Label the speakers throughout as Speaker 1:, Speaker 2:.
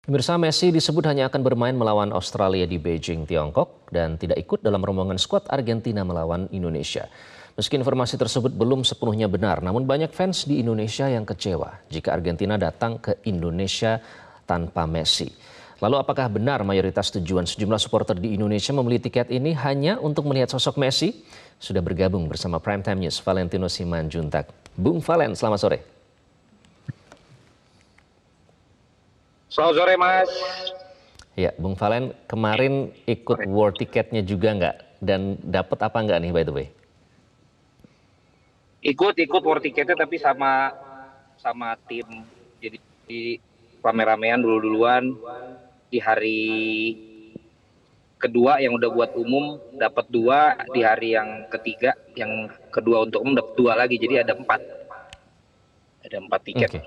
Speaker 1: Pemirsa, Messi disebut hanya akan bermain melawan Australia di Beijing, Tiongkok, dan tidak ikut dalam rombongan skuad Argentina melawan Indonesia. Meski informasi tersebut belum sepenuhnya benar, namun banyak fans di Indonesia yang kecewa jika Argentina datang ke Indonesia tanpa Messi. Lalu apakah benar mayoritas tujuan sejumlah supporter di Indonesia membeli tiket ini hanya untuk melihat sosok Messi? Sudah bergabung bersama Primetime News, Valentino Simanjuntak. Bung Valen, selamat sore.
Speaker 2: Selamat sore, Mas.
Speaker 1: Ya, Bung Valen kemarin ikut war tiketnya juga nggak? Dan dapat apa nggak nih, by the way?
Speaker 2: Ikut war tiketnya tapi sama tim. Jadi rame-ramean duluan di hari kedua yang udah buat umum dapat 2, di hari yang ketiga yang kedua untuk umum dapat 2 lagi. Jadi ada 4 tiket.
Speaker 1: Oke.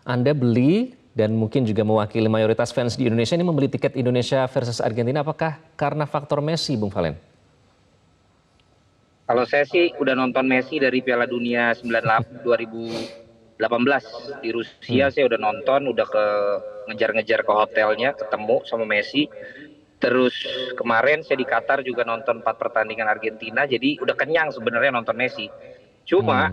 Speaker 1: Anda beli dan mungkin juga mewakili mayoritas fans di Indonesia ini membeli tiket Indonesia versus Argentina, apakah karena faktor Messi, Bung Valen?
Speaker 2: Kalau saya sih udah nonton Messi dari Piala Dunia 2018 di Rusia. Saya udah nonton, udah ngejar-ngejar ke hotelnya, ketemu sama Messi. Terus kemarin saya di Qatar juga nonton 4 pertandingan Argentina, jadi udah kenyang sebenarnya nonton Messi. Cuma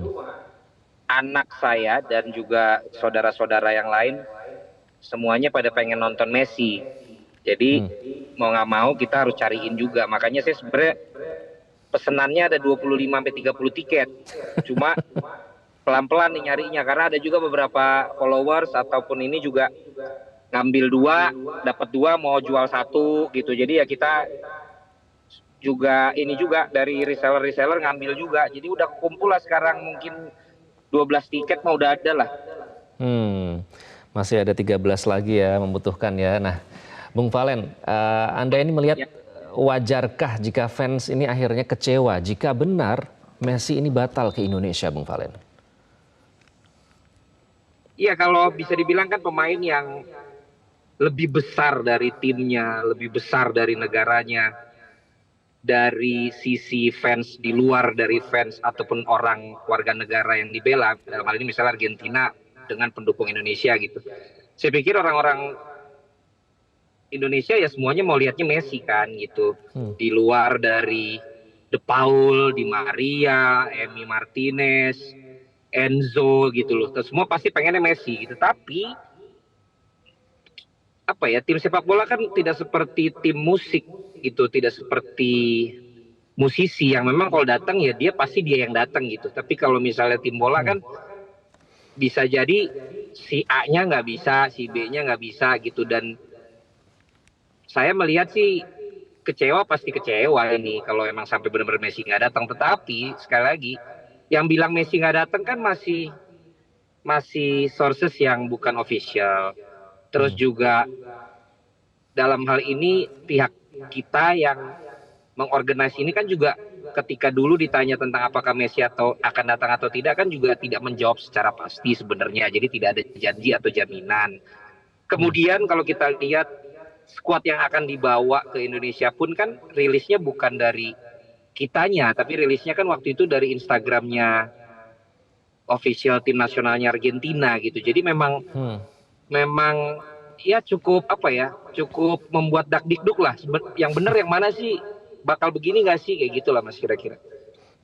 Speaker 2: anak saya dan juga saudara-saudara yang lain semuanya pada pengen nonton Messi. Jadi mau nggak mau kita harus cariin juga. Makanya saya sebenarnya pesenannya ada 25-30 tiket. Cuma pelan-pelan nih nyarinya karena ada juga beberapa followers ataupun ini juga ngambil 2, dapat 2 mau jual 1 gitu. Jadi ya kita juga ini juga dari reseller ngambil juga. Jadi udah kumpul lah sekarang mungkin 12 tiket mau udah ada lah.
Speaker 1: Masih ada 13 lagi ya membutuhkan ya. Nah, Bung Valen, Anda ini melihat wajarkah jika fans ini akhirnya kecewa jika benar Messi ini batal ke Indonesia, Bung Valen?
Speaker 2: Iya, kalau bisa dibilang kan pemain yang lebih besar dari timnya, lebih besar dari negaranya, dari sisi fans di luar dari fans ataupun orang warga negara yang dibela, dalam hal ini misalnya Argentina dengan pendukung Indonesia gitu. Saya pikir orang-orang Indonesia ya semuanya mau lihatnya Messi kan gitu. Di luar dari De Paul, Di Maria, Emi Martinez, Enzo gitu loh. Terus semua pasti pengennya Messi gitu. Tapi apa ya, tim sepak bola kan tidak seperti tim musik gitu, tidak seperti musisi yang memang kalau datang ya dia pasti dia yang datang gitu. Tapi kalau misalnya tim bola kan bisa jadi si A-nya nggak bisa, si B-nya nggak bisa gitu. Dan saya melihat sih kecewa pasti kecewa ini kalau emang sampai benar-benar Messi nggak datang. Tetapi sekali lagi yang bilang Messi nggak datang kan masih sources yang bukan official. Terus juga dalam hal ini pihak kita yang mengorganisasi ini kan juga ketika dulu ditanya tentang apakah Messi atau akan datang atau tidak kan juga tidak menjawab secara pasti sebenarnya. Jadi tidak ada janji atau jaminan. Kemudian kalau kita lihat skuad yang akan dibawa ke Indonesia pun kan rilisnya bukan dari kitanya, tapi rilisnya kan waktu itu dari Instagramnya official tim nasionalnya Argentina gitu. Jadi memang ya cukup cukup membuat dakdikduk lah. Yang benar yang mana sih, bakal begini nggak sih, kayak gitulah Mas kira-kira.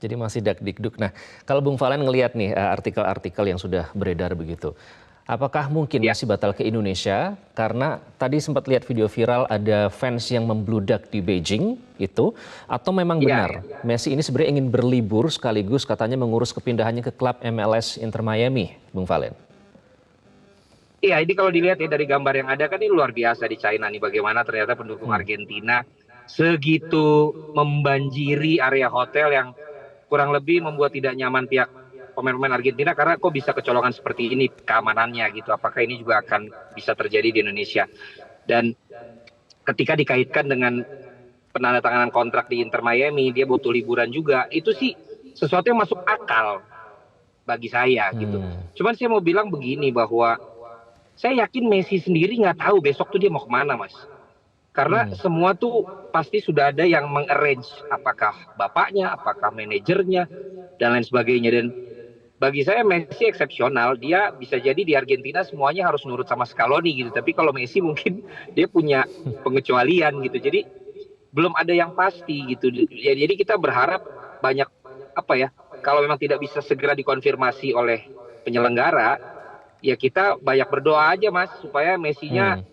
Speaker 1: Jadi masih dakdikduk. Nah, kalau Bung Valen ngelihat nih artikel-artikel yang sudah beredar begitu, apakah mungkin masih batal ke Indonesia? Karena tadi sempat lihat video viral ada fans yang membludak di Beijing itu, atau memang benar Messi ini sebenarnya ingin berlibur sekaligus katanya mengurus kepindahannya ke klub MLS Inter Miami, Bung Valen?
Speaker 2: Iya, ini kalau dilihat ya dari gambar yang ada kan ini luar biasa di China nih, bagaimana ternyata pendukung Argentina segitu membanjiri area hotel yang kurang lebih membuat tidak nyaman pihak pemain-pemain Argentina karena kok bisa kecolongan seperti ini keamanannya gitu. Apakah ini juga akan bisa terjadi di Indonesia? Dan ketika dikaitkan dengan penandatanganan kontrak di Inter Miami, dia butuh liburan juga, itu sih sesuatu yang masuk akal bagi saya gitu. Cuman saya mau bilang begini, bahwa saya yakin Messi sendiri nggak tahu besok tuh dia mau kemana, Mas. Karena semua tuh pasti sudah ada yang mengarrange, apakah bapaknya, apakah manajernya, dan lain sebagainya. Dan bagi saya Messi eksepsional. Dia bisa jadi di Argentina semuanya harus nurut sama Scaloni gitu. Tapi kalau Messi mungkin dia punya pengecualian gitu. Jadi belum ada yang pasti gitu. Ya, jadi kita berharap banyak apa ya? Kalau memang tidak bisa segera dikonfirmasi oleh penyelenggara, ya kita banyak berdoa aja Mas supaya Messinya
Speaker 1: Hmm.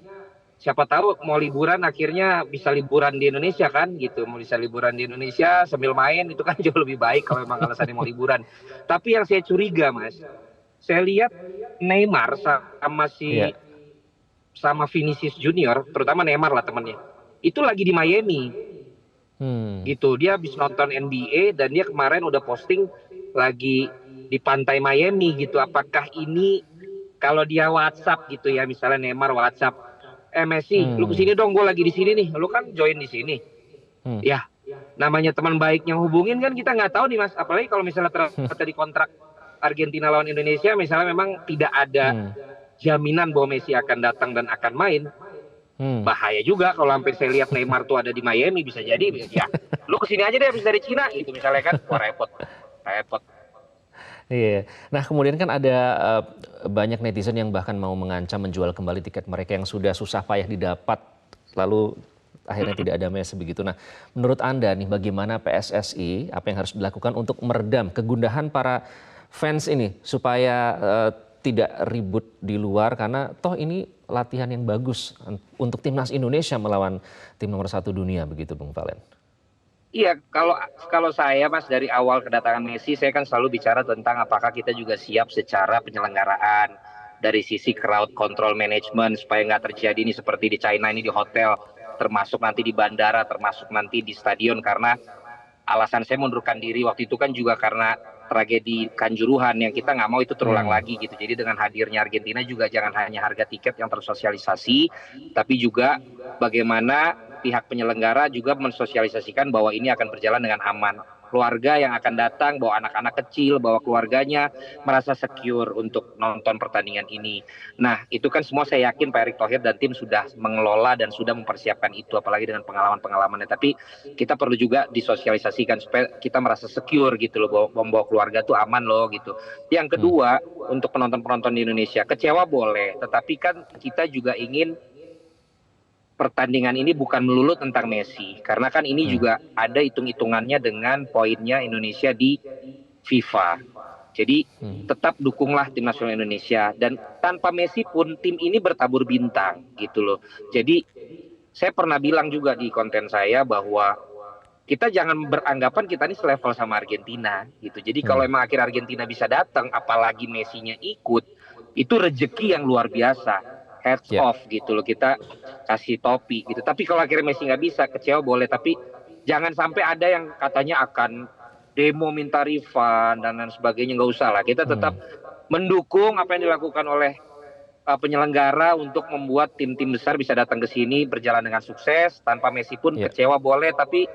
Speaker 2: siapa tahu mau liburan akhirnya bisa liburan di Indonesia kan gitu. Mau bisa liburan di Indonesia sambil main itu kan jauh lebih baik kalau memang alasannya mau liburan. Tapi yang saya curiga Mas, saya lihat Neymar
Speaker 1: Iya.
Speaker 2: sama Vinicius Junior, terutama Neymar lah temannya. Itu lagi di Miami
Speaker 1: Hmm.
Speaker 2: gitu. Dia habis nonton NBA dan dia kemarin udah posting lagi di pantai Miami gitu. Apakah ini kalau dia WhatsApp gitu ya, misalnya Neymar WhatsApp, Messi, lu
Speaker 1: Hmm.
Speaker 2: kesini dong, gue lagi di sini nih, lu kan join di sini.
Speaker 1: Hmm.
Speaker 2: Ya, namanya teman baik yang hubungin kan kita nggak tahu nih Mas. Apalagi kalau misalnya ternyata di kontrak Argentina lawan Indonesia, misalnya memang tidak ada
Speaker 1: Hmm.
Speaker 2: jaminan bahwa Messi akan datang dan akan main.
Speaker 1: Hmm.
Speaker 2: Bahaya juga kalau sampai saya lihat Neymar tuh ada di Miami, bisa jadi ya lu kesini aja deh habis dari Cina gitu misalnya kan. Wah, repot repot.
Speaker 1: Iya. Nah, kemudian kan ada banyak netizen yang bahkan mau mengancam menjual kembali tiket mereka yang sudah susah payah didapat, lalu akhirnya tidak ada Messi begitu. Nah, menurut Anda nih bagaimana PSSI, apa yang harus dilakukan untuk meredam kegundahan para fans ini supaya tidak ribut di luar karena toh ini latihan yang bagus untuk timnas Indonesia melawan tim nomor 1 dunia begitu, Bung Valen.
Speaker 2: Iya, kalau saya Mas dari awal kedatangan Messi saya kan selalu bicara tentang apakah kita juga siap secara penyelenggaraan dari sisi crowd control management supaya nggak terjadi ini seperti di China ini di hotel, termasuk nanti di bandara, termasuk nanti di stadion. Karena alasan saya mundurkan diri waktu itu kan juga karena tragedi Kanjuruhan yang kita nggak mau itu terulang
Speaker 1: Hmm.
Speaker 2: lagi gitu. Jadi dengan hadirnya Argentina juga jangan hanya harga tiket yang tersosialisasi, tapi juga bagaimana pihak penyelenggara juga mensosialisasikan bahwa ini akan berjalan dengan aman. Keluarga yang akan datang, bawa anak-anak kecil, bawa keluarganya, merasa secure untuk nonton pertandingan ini. Nah, itu kan semua saya yakin Pak Erick Thohir dan tim sudah mengelola dan sudah mempersiapkan itu, apalagi dengan pengalaman-pengalamannya. Tapi kita perlu juga disosialisasikan supaya kita merasa secure gitu loh, bahwa membawa keluarga tuh aman loh gitu. Yang
Speaker 1: Hmm.
Speaker 2: kedua, untuk penonton-penonton di Indonesia, kecewa boleh, tetapi kan kita juga ingin pertandingan ini bukan melulu tentang Messi, karena kan ini
Speaker 1: Hmm.
Speaker 2: juga ada hitung-hitungannya dengan poinnya Indonesia di FIFA. Jadi
Speaker 1: Hmm.
Speaker 2: tetap dukunglah tim nasional Indonesia dan tanpa Messi pun tim ini bertabur bintang gitu loh. Jadi saya pernah bilang juga di konten saya bahwa kita jangan beranggapan kita ini selevel sama Argentina gitu. Jadi kalau
Speaker 1: Hmm.
Speaker 2: emang akhir Argentina bisa datang, apalagi Messi-nya ikut, itu rezeki yang luar biasa. Heads
Speaker 1: Ya.
Speaker 2: off gitu loh, kita kasih topi gitu. Tapi kalau akhirnya Messi nggak bisa, kecewa boleh. Tapi jangan sampai ada yang katanya akan demo minta refund dan lain sebagainya, nggak usah lah. Kita tetap
Speaker 1: Hmm.
Speaker 2: mendukung apa yang dilakukan oleh penyelenggara untuk membuat tim-tim besar bisa datang ke sini berjalan dengan sukses. Tanpa Messi pun
Speaker 1: Ya.
Speaker 2: kecewa boleh, tapi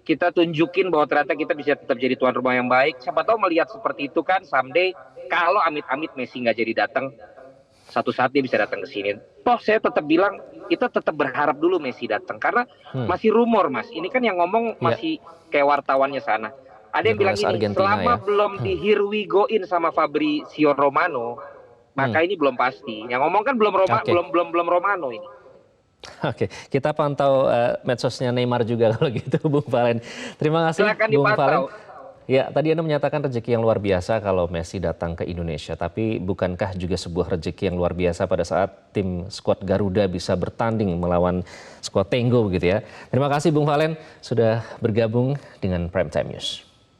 Speaker 2: kita tunjukin bahwa ternyata kita bisa tetap jadi tuan rumah yang baik. Siapa tahu melihat seperti itu kan someday kalau amit-amit Messi nggak jadi datang, satu saat dia bisa datang ke sini. Toh saya tetap bilang kita tetap berharap dulu Messi datang karena
Speaker 1: Hmm.
Speaker 2: masih rumor Mas. Ini kan yang ngomong
Speaker 1: Ya.
Speaker 2: masih kayak wartawannya sana. Ada yang bilang
Speaker 1: Jurnalis
Speaker 2: gini,
Speaker 1: Argentina
Speaker 2: selama
Speaker 1: ya.
Speaker 2: belum di here we go in sama Fabrizio Romano,
Speaker 1: Hmm.
Speaker 2: maka ini belum pasti. Yang ngomong kan
Speaker 1: Oke.
Speaker 2: belum Romano ini.
Speaker 1: Oke, kita pantau medsosnya Neymar juga kalau gitu, Bung Valen. Terima kasih,
Speaker 2: Silakan
Speaker 1: Bung Valen.
Speaker 2: dipantau.
Speaker 1: Ya, tadi Anda menyatakan rezeki yang luar biasa kalau Messi datang ke Indonesia. Tapi bukankah juga sebuah rezeki yang luar biasa pada saat tim skuad Garuda bisa bertanding melawan skuad Tenggo begitu ya. Terima kasih Bung Valen sudah bergabung dengan Prime Time News.